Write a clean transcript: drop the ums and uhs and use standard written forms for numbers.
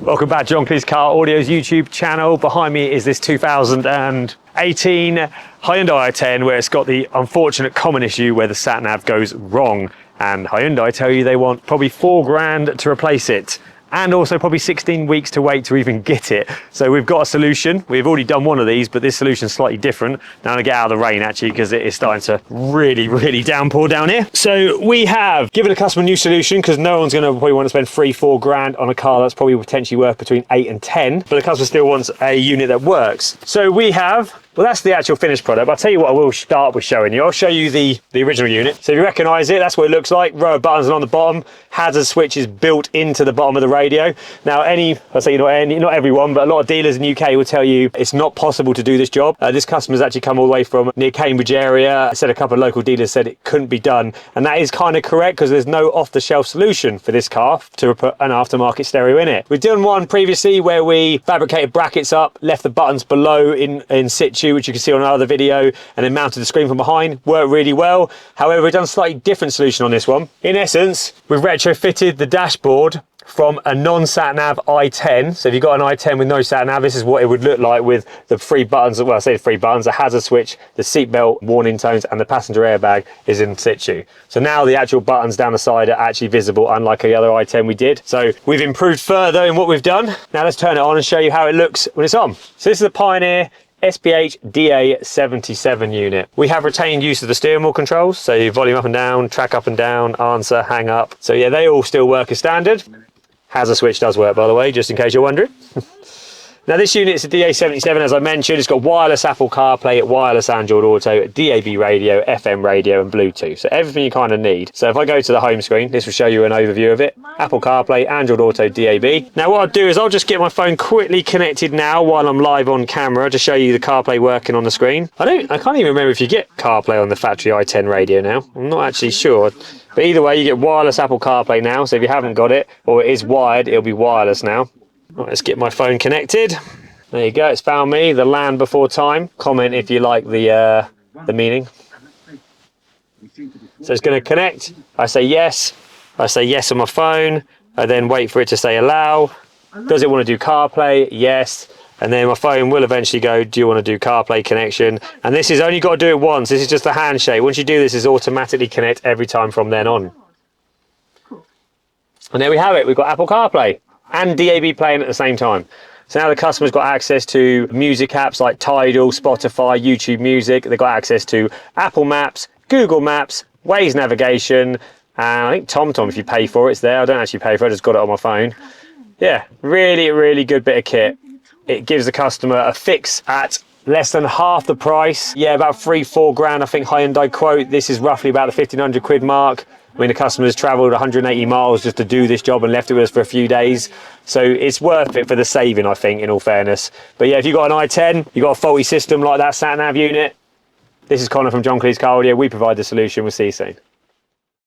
Welcome back to John Cleese Car Audio's YouTube channel. Behind me is this 2018 Hyundai i10 where it's got the unfortunate common issue where the sat-nav goes wrong. And Hyundai tell you they want probably $4,000 to replace it. And also probably 16 weeks to wait to even get it. So we've got a solution. We've already done one of these, but this solution's slightly different. Now I'm gonna get out of the rain actually, because it is starting to really downpour down here. So we have given the customer a new solution because no one's gonna probably want to spend $3-4 on a car that's probably potentially worth between 8 and 10, but the customer still wants a unit that works. So we have, well, that's the actual finished product. But I'll tell you what I will start with showing you. I'll show you the original unit. So if you recognize it, that's what it looks like. Row of buttons, and on the bottom, hazard switch is built into the bottom of the radio. Now, I'll say not everyone, but a lot of dealers in the UK will tell you it's not possible to do this job. This customer's actually come all the way from near Cambridge area. I said a couple of local dealers said it couldn't be done. And that is kind of correct because there's no off-the-shelf solution for this car to put an aftermarket stereo in it. We've done one previously where we fabricated brackets up, left the buttons below in situ, which you can see on another video, and then mounted the screen from behind. Worked really well. However, we've done a slightly different solution on this one. In essence, we've retrofitted the dashboard from a non-sat-nav i10. So if you've got an i10 with no sat-nav, this is what it would look like with the three buttons. Well, I say the three buttons, the hazard switch, the seatbelt warning tones, and the passenger airbag is in situ. So now the actual buttons down the side are actually visible, unlike the other i10 we did. So we've improved further in what we've done. Now let's turn it on and show you how it looks when it's on. So this is the Pioneer SPH DA77 unit. We have retained use of the steering wheel controls, so volume up and down, track up and down, answer, hang up. So yeah, they all still work as standard. Hazard switch does work, by the way, just in case you're wondering. Now this unit is a DA77, as I mentioned. It's got wireless Apple CarPlay, wireless Android Auto, DAB radio, FM radio, and Bluetooth. So everything you kind of need. So if I go to the home screen, this will show you an overview of it. Apple CarPlay, Android Auto, DAB. Now what I'll do is I'll just get my phone quickly connected now while I'm live on camera to show you the CarPlay working on the screen. I can't even remember if you get CarPlay on the factory i10 radio now. I'm not actually sure. But either way, you get wireless Apple CarPlay now. So if you haven't got it, or it is wired, it'll be wireless now. Right, let's get my phone connected. There you go, it's found me, the land before time. Comment if you like the meaning. So it's going to connect. I say yes on my phone. I then wait for it to say allow. Does it want to do CarPlay? Yes. And then my phone will eventually go, do you want to do CarPlay connection? And this is only got to do it once. This is just a handshake. Once you do this, it's automatically connect every time from then on. And there we have it. We've got Apple CarPlay and DAB playing at the same time. So now the customer's got access to music apps like Tidal, Spotify, YouTube Music. They've got access to Apple Maps, Google Maps, Waze navigation, and I think TomTom, if you pay for it, it's there. I don't actually pay for it, I just got it on my phone. Yeah, really good bit of kit. It gives the customer a fix at less than half the price. Yeah, about $3-4 I think Hyundai quote. This is roughly about the 1,500 quid mark. I mean, the customer's travelled 180 miles just to do this job and left it with us for a few days. So it's worth it for the saving, I think, in all fairness. But yeah, if you've got an i10, you've got a faulty system like that sat-nav unit, this is Connor from John Cleese Car Audio. We provide the solution. We'll see you soon.